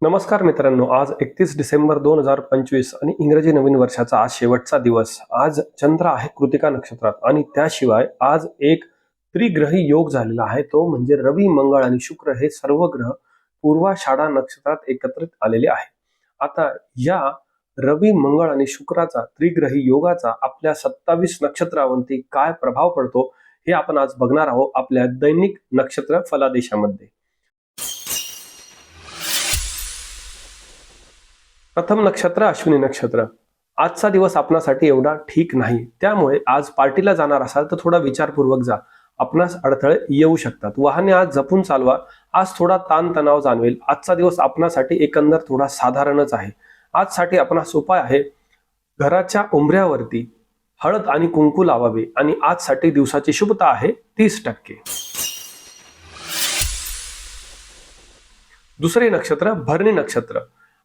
नमस्कार मित्रांनो, आज 31 डिसेंबर 2025 आणि इंग्रजी नवीन वर्षाचा आज शेवटचा दिवस. आज चंद्र आहे कृतिका नक्षत्रात आणि त्याशिवाय आज एक त्रिग्रही योग झालेला आहे. तो म्हणजे रवी, मंगळ आणि शुक्र हे सर्व ग्रह पूर्वाषाढा नक्षत्रात एकत्रित आलेले आहे. आता या रवी, मंगळ आणि शुक्राचा त्रिग्रही योगाचा आपल्या 27 नक्षत्रावरती काय प्रभाव पडतो हे आपण आज बघणार आहोत आपल्या दैनिक नक्षत्र फलादेशामध्ये. प्रथम नक्षत्र अश्विनी नक्षत्र. आजचा दिवस आपणासाठी एवढा ठीक नाही, त्यामुळे आज पार्टीला जाणार असाल तर थोडा विचारपूर्वक जा. आपणास अडथळे येऊ शकतात. वाहने आज जपून चालवा. आज थोडा ताणतणाव जाणवेल. आजचा दिवस आपणासाठी एकंदर थोडा साधारणच आहे. आजसाठी आपणास उपाय आहे, घराच्या उंबऱ्यावरती हळद आणि कुंकू लावावे आणि आजसाठी दिवसाची शुभता आहे 30%. दुसरे नक्षत्र भरणी नक्षत्र.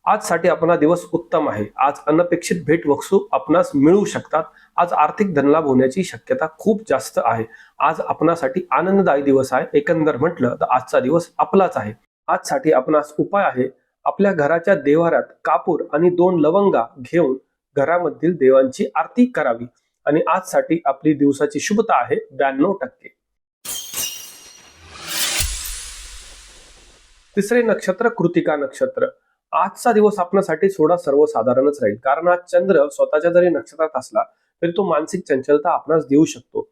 आजसाठी आपला दिवस उत्तम आहे. आज अनपेक्षित भेटवस्तू आपणास मिळू शकतात. आज आर्थिक धनलाभ होण्याची शक्यता खूप जास्त आहे. आज आपणासाठी आनंददायी दिवस आहे. एकंदर म्हटलं तर आजचा दिवस आपलाच आहे. आजसाठी आपणास उपाय आहे, आपल्या घराच्या देव्हाऱ्यात कापूर आणि 2 लवंगा घेऊन घरामधील देवांची आरती करावी आणि आजसाठी आपली दिवसाची शुभता आहे 92%. तिसरे नक्षत्र कृतिका नक्षत्र. आजचा दिवस आपल्यासाठी थोडा सर्वसाधारणच राहील, कारण आज चंद्र स्वतःच्या जरी नक्षत्रात असला तरी तो मानसिक चंचलता आपणास देऊ शकतो.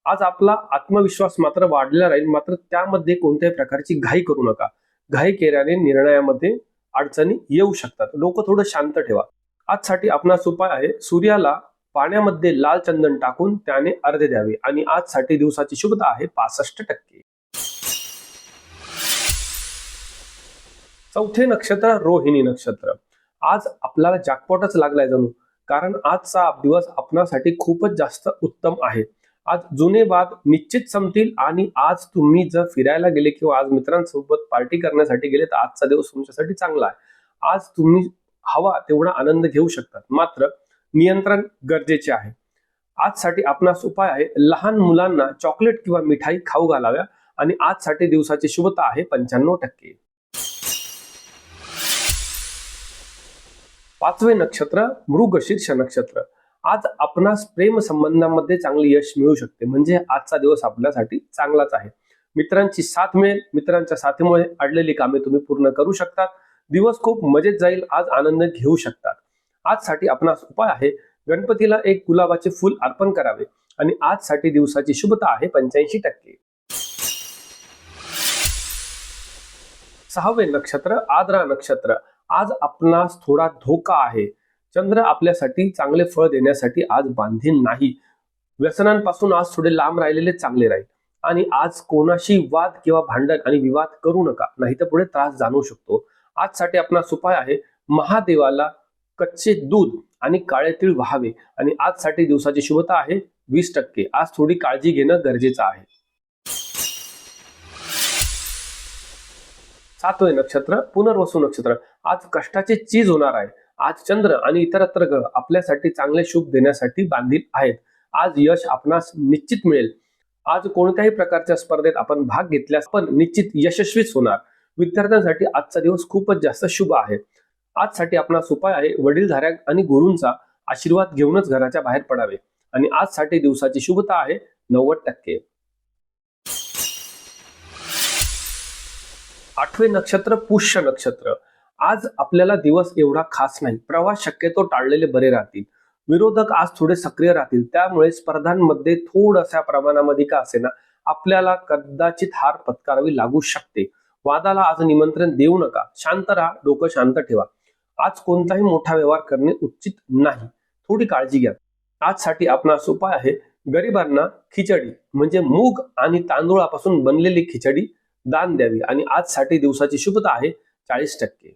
आज आपला आत्मविश्वास मात्र वाढलेला राहील, मात्र त्यामध्ये कोणत्याही प्रकारची घाई करू नका. घाई केल्याने निर्णयामध्ये अडचणी येऊ शकतात. डोकं थोडं शांत ठेवा. आजसाठी आपणास उपाय आहे, सूर्याला पाण्यामध्ये लाल चंदन टाकून त्याने अर्घ्य द्यावे आणि आजसाठी दिवसाची शुभता आहे 65%. चौथे नक्षत्र रोहिणी नक्षत्र. आज आपल्याला जॅकपॉटच लागलाय जणू, कारण आजचा दिवस आपणासाठी खूपच जास्त उत्तम आहे. आज जुने वाद निश्चित संपतील आणि आज तुम्ही जर फिरायला गेले किंवा आज मित्रांसोबत पार्टी करण्यासाठी गेले तर आजचा दिवस तुमच्यासाठी चांगला आहे. आज तुम्ही हवा तेवढा आनंद घेऊ शकतात, मात्र नियंत्रण गरजेचे आहे. आजसाठी आपणास उपाय आहे, लहान मुलांना चॉकलेट किंवा मिठाई खाऊ घालाव्या आणि आजसाठी दिवसाची शुभता आहे 95%. पाचवे नक्षत्र मृगशीर्ष नक्षत्र. आज आपणास प्रेम संबंधामध्ये चांगले यश मिळू शकते, म्हणजे आजचा दिवस आपल्यासाठी चांगलाच आहे. मित्रांची साथ मिळेल. मित्रांच्या साथीमुळे अडलेली कामे तुम्ही पूर्ण करू शकतात. दिवस खूप मजेत जाईल. आज आनंद घेऊ शकतात. आजसाठी आपणास उपाय आहे, गणपतीला एक गुलाबाचे फूल अर्पण करावे आणि आजसाठी दिवसाची शुभता आहे 85%. सहावे नक्षत्र आद्रा नक्षत्र. आज आपणास थोडा धोका आहे. चंद्र आपल्यासाठी चांगले फळ देण्यासाठी आज बांधील नाही. व्यसनांपासून आज थोडे लांब राहिलेले चांगले राहील आणि आज कोणाशी वाद किंवा भांडण आणि विवाद करू नका, नाही तर पुढे त्रास जाणवू शकतो. आजसाठी आपणास उपाय आहे, महादेवाला कच्चे दूध आणि काळे तीळ वाहावे आणि आजसाठी दिवसाची शुभता आहे 20%. आज थोडी काळजी घेणं गरजेचं आहे. सातवे नक्षत्र पुनर्वसू नक्षत्र. आज कष्टाचे चीज होणार आहे. आज चंद्र आणि इतरत्र ग्रह आपल्यासाठी चांगले शुभ देण्यासाठी बांधील आहेत. आज यश आपणास निश्चित मिळेल. आज कोणत्याही प्रकारच्या स्पर्धेत आपण भाग घेतल्यास आपण निश्चित यशस्वीच होणार. विद्यार्थ्यांसाठी आजचा दिवस खूपच जास्त शुभ आहे. आजसाठी आपणास उपाय आहे, वडीलधाऱ्या आणि गुरूंचा आशीर्वाद घेऊनच घराच्या बाहेर पडावे आणि आजसाठी दिवसाची शुभता आहे 90%. आठवे नक्षत्र पुष्य नक्षत्र. आज आपल्याला दिवस एवढा खास नाही. प्रवास शक्यतो टाळलेले बरे राहतील. विरोधक आज थोडे सक्रिय राहतील, त्यामुळे स्पर्धांमध्ये थोड्याशा प्रमाणामध्ये का असेना आपल्याला कदाचित हार पत्करावी लागू शकते. वादाला आज निमंत्रण देऊ नका. शांत राहा. डोकं शांत ठेवा. आज कोणताही मोठा व्यवहार करणे उचित नाही. थोडी काळजी घ्या. आजसाठी आपणास उपाय आहे, गरिबांना खिचडी म्हणजे मूग आणि तांदूळापासून बनलेली खिचडी दान द्यावी आणि आजसाठी दिवसाची शुभता आहे 40%.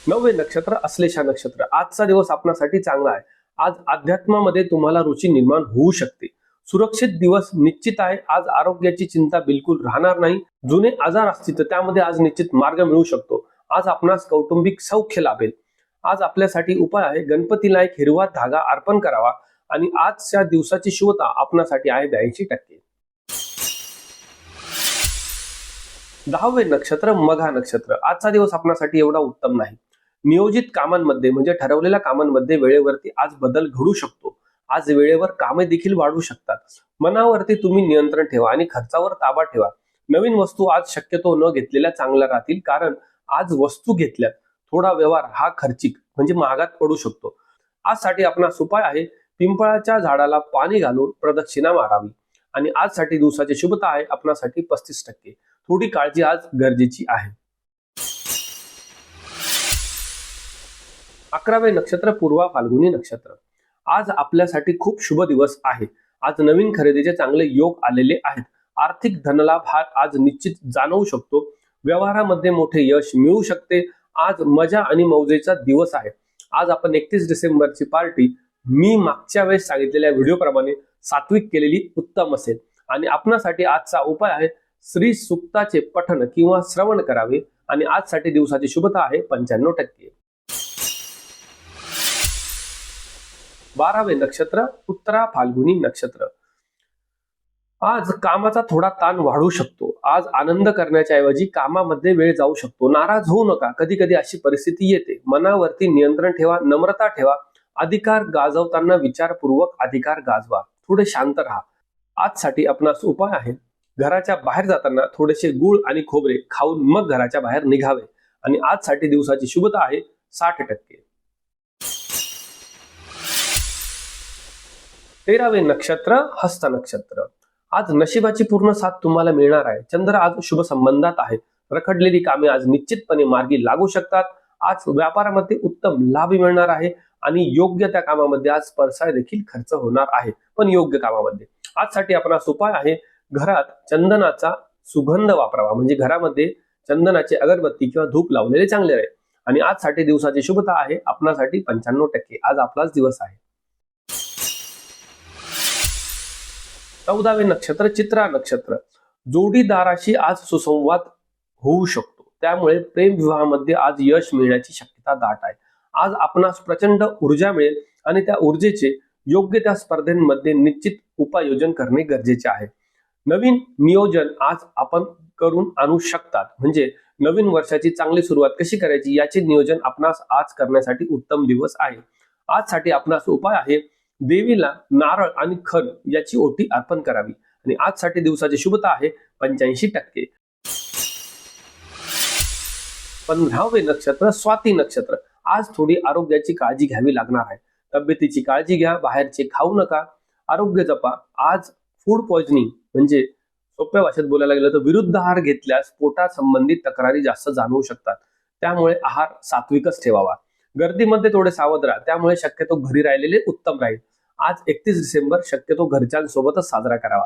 नववे नक्षत्र अश्लेषा नक्षत्र. आजचा दिवस आपल्यासाठी चांगला आहे. आज अध्यात्मामध्ये तुम्हाला रुची निर्माण होऊ शकते. सुरक्षित दिवस निश्चित आहे. आज आरोग्याची चिंता बिलकुल राहणार नाही. जुने आजार असतील तर त्यामध्ये आज निश्चित मार्ग मिळू शकतो. आज आपणास कौटुंबिक सौख्य लाभेल. आज आपल्यासाठी उपाय आहे, गणपतीला एक हिरवा धागा अर्पण करावा आणि आजच्या दिवसाची शुभता आपणासाठी आहे 82%. 10वे नक्षत्र मघा नक्षत्र. आजचा दिवस आपल्यासाठी एवढा उत्तम नाही. नियोजित कामांमध्ये म्हणजे ठरवलेल्या कामांमध्ये वेळेवरती आज बदल घडू शकतो. आज वेळेवर कामे देखील वाढू शकतात. मनावरती तुम्ही नियंत्रण ठेवा आणि खर्चावर ताबा ठेवा. नवीन वस्तू आज शक्यतो न घेतलेल्या चांगल्या राहतील, कारण आज वस्तू घेतल्यात थोडा व्यवहार हा खर्चिक म्हणजे महागात पडू शकतो. आजसाठी आपणास उपाय आहे, पिंपळाच्या झाडाला पाणी घालून प्रदक्षिणा मारावी. आणि आजसाठी दिवसाची शुभता आहे आपणासाठी 35%. थोडी काळजी आज गरजेची आहे. 11वे नक्षत्र पूर्वा फाल्गुनी नक्षत्र. आज आपल्यासाठी खूप शुभ दिवस आहे. आज नवीन खरेदीचे चांगले योग आलेले आहेत. आर्थिक धनलाभ हा आज निश्चित जाणवू शकतो. व्यवहारामध्ये मोठे यश मिळू शकते. आज मजा आणि मौजेचा दिवस आहे. आज आपण 31 डिसेंबरची पार्टी मी मागच्या वेळेस सांगितलेल्या व्हिडिओप्रमाणे सात्विक केलेली उत्तम असेल. आणि आपणासाठी आजचा उपाय आहे, श्री सुक्ताचे पठण किंवा श्रवण करावे. आणि आजसाठी दिवसाची शुभता आहे 95%. 12वे नक्षत्र उत्तरा फाल्गुनी नक्षत्र. आज कामाचा थोडा ताण वाढू शकतो. आज आनंद करण्याच्या ऐवजी कामामध्ये वेळ जाऊ शकतो. नाराज होऊ नका, कधी कधी अशी परिस्थिती येते. मनावरती नियंत्रण ठेवा, नम्रता ठेवा. अधिकार गाजवताना विचारपूर्वक अधिकार गाजवा. थोडे शांत राहा. आजसाठी आपणास उपाय आहे, घराच्या बाहेर जाताना थोडेसे गुळ आणि खोबरे खाऊन मग घराच्या बाहेर निघावे. आणि आजसाठी दिवसाची शुभता आहे 60%. 13वे नक्षत्र हस्त नक्षत्र. आज नशिबाची पूर्ण साथ तुम्हाला मिळणार आहे. चंद्र आज शुभ संबंधात आहे. रखडलेली कामे आज निश्चितपणे मार्गी लागू शकतात. आज व्यापारामध्ये उत्तम लाभ मिळणार आहे आणि योग्य त्या कामामध्ये आज पैसा देखील खर्च होणार आहे, पण योग्य कामामध्ये. आजसाठी आपणास उपाय आहे, घरात चंदनाचा सुगंध वापरावा. म्हणजे घरामध्ये चंदनाचे अगरबत्ती किंवा धूप लावलेले चांगले राहील. आणि आजसाठी दिवसाची शुभता आहे आपणासाठी 95%. आज आपलाच दिवस आहे. 14वे नक्षत्र चित्रा नक्षत्र. जोडीदाराशी आज सुसंवाद होऊ शकतो. त्यामुळे प्रेम विवाहामध्ये आज यश मिळण्याची शक्यता दाट आहे. आज आपणास प्रचंड ऊर्जा मिळेल आणि त्या ऊर्जेचे योग्य त्या स्पर्धेमध्ये निश्चित उपाययोजन करणे गरजेचे आहे. नवीन नियोजन आज आपण करून आणू शकतात. म्हणजे नवीन वर्षाची चांगली सुरुवात कशी करायची याचे नियोजन आपणास आज करण्यासाठी उत्तम दिवस आहे. आजसाठी आपणास उपाय आहे, देवीला नारळ आणि खण याची ओटी अर्पण करावी. आणि आजसाठी दिवसाची शुभता आहे 85%. 15वे नक्षत्र स्वाती नक्षत्र. आज थोडी आरोग्याची काळजी घ्यावी लागणार आहे. तब्येतीची काळजी घ्या, बाहेरचे खाऊ नका, आरोग्य जपा. आज फूड पॉइझनिंग म्हणजे सोप्या भाषेत बोलायला गेलं तर विरुद्ध आहार घेतल्यास पोटा संबंधित तक्रारी जास्त जाणवू शकतात. त्यामुळे आहार सात्विकच ठेवावा. गर्दीमध्ये थोडे सावध राहा, त्यामुळे शक्यतो घरी राहिलेले उत्तम राहील. आज 31 डिसेंबर शक्यतो घरच्यांसोबतच साजरा करावा.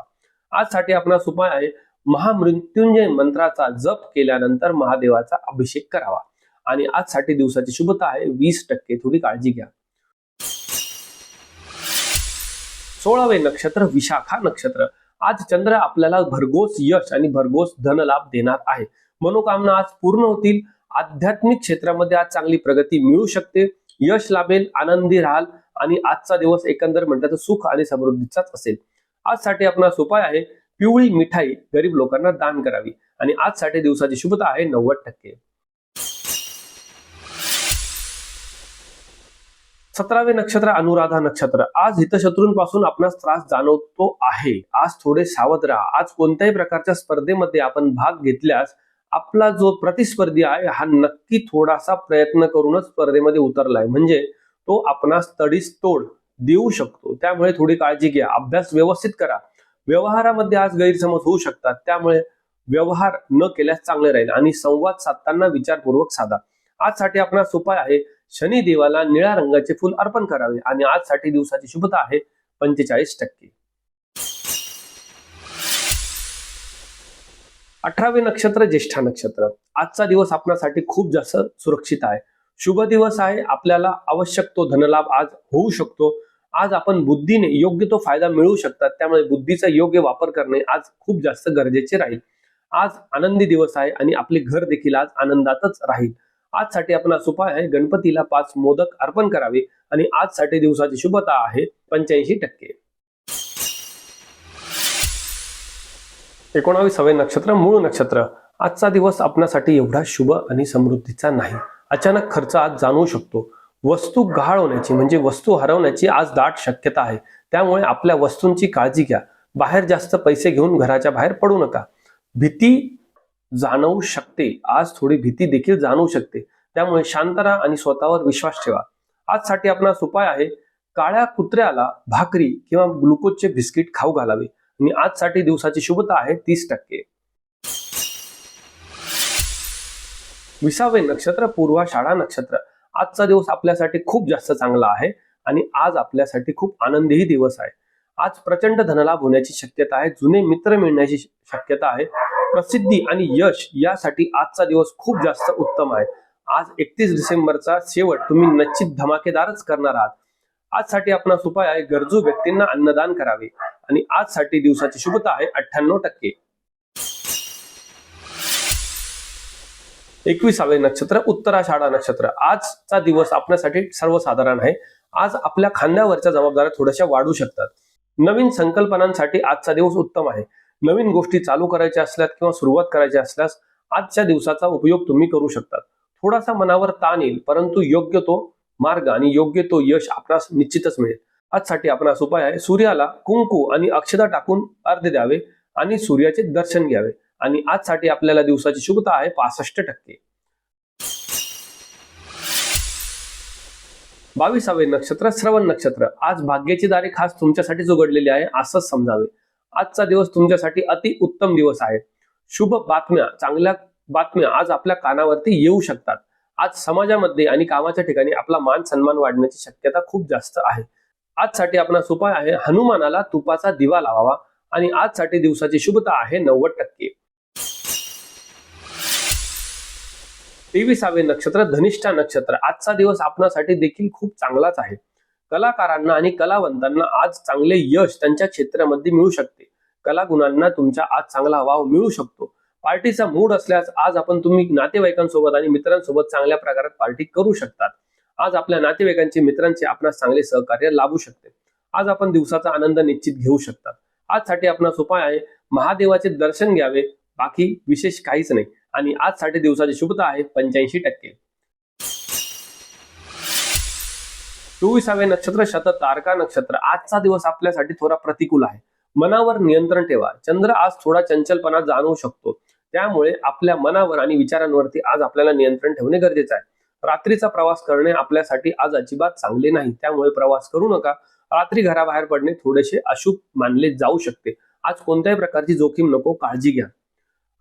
आजसाठी आपणास उपाय आहे, महामृत्युंजय मंत्राचा जप केल्यानंतर महादेवाचा अभिषेक करावा. आणि आजसाठी दिवसाची शुभता आहे 20%. थोडी काळजी घ्या. 16वे नक्षत्र विशाखा नक्षत्र. आज चंद्र आपल्याला भरघोस यश आणि भरघोस धनलाभ देणार आहे. मनोकामना आज पूर्ण होतील. आध्यात्मिक क्षेत्रामध्ये आज चांगली प्रगती मिळू शकते. यश लाभेल, आनंदी राहाल आणि आजचा दिवस एकंदर म्हटलं तर सुख आणि समृद्धीचाच असेल. आजसाठी आपणास उपाय आहे, पिवळी मिठाई गरीब लोकांना दान करावी. आणि आजसाठी दिवसाची शुभता आहे 90%. 17वे नक्षत्र अनुराधा नक्षत्र. आज हितशत्रूंपासून आपणास त्रास जाणवतो आहे. आज थोडे सावध राहा. आज कोणत्याही प्रकारच्या स्पर्धेमध्ये आपण भाग घेतल्यास आपला जो प्रतिस्पर्धी आहे हा नक्की थोडासा प्रयत्न करूनच स्पर्धेमध्ये उतरलाय. म्हणजे तो आपणास तडीस तोड देऊ शकतो. त्यामुळे थोडी काळजी घ्या. अभ्यास व्यवस्थित करा. व्यवहारामध्ये आज गैरसमज होऊ शकतात. त्यामुळे व्यवहार न केल्यास चांगले राहील आणि संवाद साधताना विचारपूर्वक साधा. आजसाठी आपणास उपाय आहे, शनी देवाला निळ्या रंगाचे फूल अर्पण करावे. आणि आजसाठी दिवसाची शुभता आहे 45%. 18वे नक्षत्र ज्येष्ठा नक्षत्र. आजचा दिवस आपल्यासाठी खूप जास्त सुरक्षित आहे. शुभ दिवस आहे. आपल्याला आवश्यक तो धनलाभ आज होऊ शकतो. आज आपण बुद्धीने योग्य तो फायदा मिळवू शकतात. त्यामुळे बुद्धीचा योग्य वापर करणे आज खूप जास्त गरजेचे राहील. आज आनंदी दिवस आहे आणि आपले घर देखील आज आनंदातच राहील. आजसाठी आपणास उपाय आहे, गणपतीला 5 मोदक अर्पण करावे. आणि आजसाठी दिवसाची शुभता आहे 85%. 19वे नक्षत्र मूळ नक्षत्र. आजचा दिवस आपणासाठी एवढा शुभ आणि समृद्धीचा नाही. अचानक खर्च आज जाणवू शकतो. वस्तू गहाळ होण्याची म्हणजे वस्तू हरवण्याची आज दाट शक्यता आहे. त्यामुळे आपल्या वस्तूंची काळजी घ्या. बाहेर जास्त पैसे घेऊन घराच्या बाहेर पडू नका. भीती जाणवू शकते. आज थोडी भीती देखील जाणवू शकते. त्यामुळे शांत राहा आणि स्वतःवर विश्वास ठेवा. आजसाठी आपणास उपाय आहे, काळ्या कुत्र्याला भाकरी किंवा ग्लुकोजचे बिस्किट खाऊ घालावे. आणि आजसाठी दिवसाची शुभता आहे 30%. 20वे नक्षत्र पूर्वाषाढा नक्षत्र. आजचा दिवस आपल्यासाठी खूप जास्त चांगला आहे आणि आज आपल्यासाठी खूप आनंदीही दिवस आहे. आज प्रचंड धनलाभ होण्याची शक्यता आहे. जुने मित्र मिळण्याची शक्यता आहे. प्रसिद्धी आणि यश यासाठी आजचा दिवस खूप जास्त उत्तम आहे. आज 31 डिसेंबरचा शेवट तुम्ही निश्चित धमाकेदारच करणार आहात. आजसाठी आपणास उपाय आहे, गरजू व्यक्तींना अन्नदान करावे. आणि आजसाठी दिवसाची शुभता आहे 98%. 21वे नक्षत्र उत्तराषाढा नक्षत्र. आजचा दिवस आपल्यासाठी सर्वसाधारण आहे. आज आपल्या खांद्यावरच्या जबाबदाऱ्या थोड्याशा वाढू शकतात. नवीन संकल्पनांसाठी आजचा दिवस उत्तम आहे. नवीन गोष्टी चालू करायच्या असल्यास किंवा सुरुवात करायची असल्यास आजच्या दिवसाचा उपयोग तुम्ही करू शकता. थोडासा मनावर ताण येईल, परंतु योग्य तो मार्ग आणि योग्य तो यश आपणास निश्चितच मिळेल. आजसाठी आपणास उपाय आहे, सूर्याला कुंकू आणि अक्षता टाकून अर्घ्य द्यावे आणि सूर्याचे दर्शन घ्यावे. आणि आजसाठी आपल्याला दिवसाची शुभता आहे 65%. 22वे नक्षत्र श्रवण नक्षत्र. आज भाग्याची दारे खास तुमच्यासाठीच उघडलेली आहे असंच समजावे. आजचा दिवस तुमच्यासाठी अति उत्तम दिवस आहे. शुभ बातम्या, चांगल्या बातम्या आज आपल्या कानावरती येऊ शकतात. आज समाजामध्ये आणि कामाच्या ठिकाणी आपला मान सन्मान वाढण्याची शक्यता खूप जास्त आहे. आजसाठी आपणास उपाय आहे, हनुमानाला तुपाचा दिवा लावावा. आणि आजसाठी दिवसाची शुभता आहे 90%. 23वे नक्षत्र धनिष्ठा नक्षत्र. आजचा दिवस आपणासाठी देखील खूप चांगलाच आहे. कलाकारांना आणि कलावंतांना आज चांगले यश त्यांच्या क्षेत्रामध्ये मिळू शकते. कलागुणांना तुमच्या आज चांगला वाव मिळू शकतो. पार्टीचा मूड असल्यास आज तुम्ही नातेवाईकांसोबत आणि मित्रांसोबत चांगल्या प्रकारात पार्टी करू शकतात. आज आपल्या नातेवाईकांचे मित्रांचे आपणास चांगले सहकार्य लाभू शकते. आज आपण दिवसाचा आनंद निश्चित घेऊ शकतात. आजसाठी आपणास उपाय आहे, महादेवाचे दर्शन घ्यावे. बाकी विशेष काहीच नाही. आणि आजसाठी दिवसाची शुभता आहे 85%. 24वे नक्षत्र शततारका नक्षत्र. आजचा दिवस आपल्यासाठी थोडा प्रतिकूल आहे. मनावर नियंत्रण ठेवा. चंद्र आज थोडा चंचलपणा जाणवू शकतो. त्यामुळे आपल्या मनावर आणि विचारांवरती आज आपल्याला नियंत्रण ठेवणे गरजेचे आहे. रात्रीचा प्रवास करणे आपल्यासाठी आज अजिबात चांगले नाही. त्यामुळे प्रवास करू नका. रात्री घराबाहेर पडणे थोडेसे अशुभ मानले जाऊ शकते. आज कोणत्याही प्रकारची जोखीम नको, काळजी घ्या.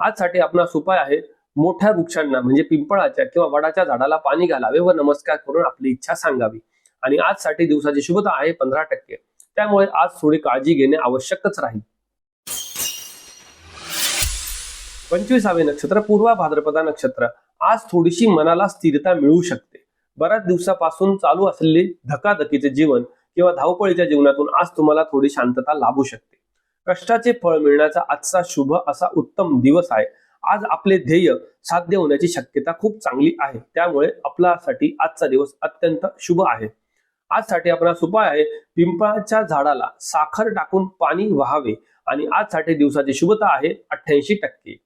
आजसाठी आपणास उपाय आहे, मोठ्या वृक्षांना म्हणजे पिंपळाच्या किंवा वडाच्या झाडाला पाणी घालावे व नमस्कार करून आपली इच्छा सांगावी. आणि आजसाठी दिवसाची शुभता आहे 15%. त्यामुळे आज थोडी काळजी घेणे आवश्यकच राहील. 25वे नक्षत्र पूर्वा भाद्रपदा नक्षत्र. आज थोडीशी मनाला स्थिरता मिळू शकते. बऱ्याच दिवसापासून चालू असलेले धकाधकीचे जीवन किंवा धावपळीच्या जीवनातून आज तुम्हाला थोडी शांतता लाभू शकते. कष्टाचे फळ मिळण्याचा आजचा शुभ असा उत्तम दिवस आहे. आज आपले ध्येय साध्य होण्याची शक्यता खूप चांगली आहे. त्यामुळे आपल्यासाठी आजचा दिवस अत्यंत शुभ आहे. आजसाठी आपणास उपाय आहे, पिंपळाच्या झाडाला साखर टाकून पाणी वाहावे. आणि आजसाठी दिवसाची शुभता आहे 88%.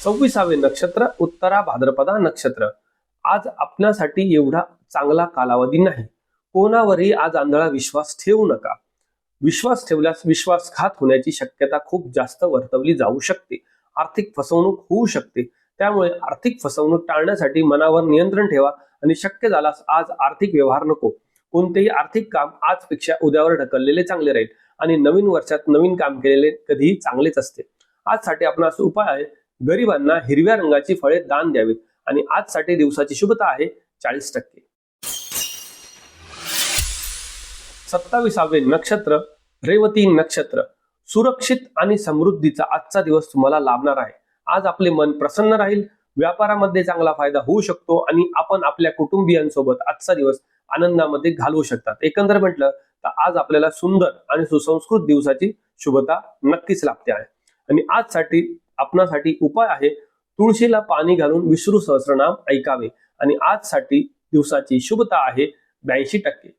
26वे नक्षत्र उत्तरा भाद्रपदा नक्षत्र. आज आपल्यासाठी एवढा चांगला कालावधी नाही. कोणावरही आज आंधळा विश्वास ठेवू नका. विश्वास ठेवल्यास विश्वासघात होण्याची शक्यता खूप जास्त वर्तवली जाऊ शकते. आर्थिक फसवणूक होऊ शकते. त्यामुळे आर्थिक फसवणूक टाळण्यासाठी मनावर नियंत्रण ठेवा. आणि शक्य झाल्यास आज आर्थिक व्यवहार नको. कोणतेही आर्थिक काम आजपेक्षा उद्यावर ढकललेले चांगले राहील. आणि नवीन वर्षात नवीन काम केलेले कधीही चांगलेच असते. आजसाठी आपणास उपाय आहे, गरिबांना हिरव्या रंगाची फळे दान द्यावीत. आणि आजसाठी दिवसाची शुभता आहे 40%. 27वे नक्षत्र रेवती नक्षत्र. सुरक्षित आणि समृद्धीचा आजचा दिवस तुम्हाला लाभणार आहे. आज आपले मन प्रसन्न राहील. व्यापारामध्ये चांगला फायदा होऊ शकतो. आणि आपण आपल्या कुटुंबियांसोबत आजचा दिवस आनंदामध्ये घालवू शकतात. एकंदर म्हटलं तर आज आपल्याला सुंदर आणि सुसंस्कृत दिवसाची शुभता नक्कीच लाभते आहे. आणि आजसाठी आपणासाठी उपाय आहे, तुळशीला पाणी घालून विष्णू सहस्रनाम ऐकावे. आणि आजसाठी दिवसाची शुभता आहे 82%.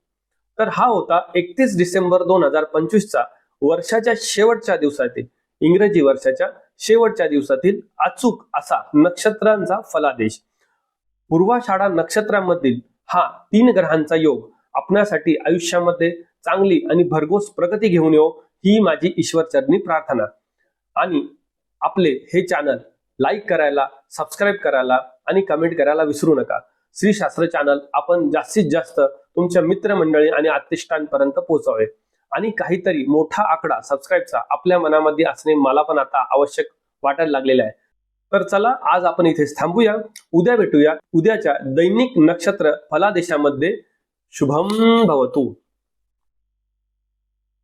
तर हा होता 31 डिसेंबर 2025चा वर्षाच्या शेवटच्या दिवसातील इंग्रजी वर्षाच्या शेवटच्या दिवसातील अचूक असा नक्षत्रांचा फलादेश. पूर्वाषाढा नक्षत्रामधील हा 3 ग्रहांचा योग आपणासाठी आयुष्यामध्ये चांगली आणि भरघोस प्रगती घेऊन येऊ ही माझी ईश्वरचरणी प्रार्थना. आणि आपले हे चॅनल लाईक करायला, सबस्क्राईब करायला आणि कमेंट करायला विसरू नका. श्री शास्त्र चॅनल आपण जास्तीत जास्त तुमच्या मित्रमंडळी आणि आत्मिष्टांपर्यंत पोहोचवावे. आणि काहीतरी मोठा आकडा सबस्क्राईबचा आपल्या मनामध्ये असणे मला पण आता आवश्यक वाटायला लागलेला आहे. तर चला आज आपण इथेच थांबूया. उद्या भेटूया उद्याच्या दैनिक नक्षत्र फलादेशामध्ये. शुभम भवतु.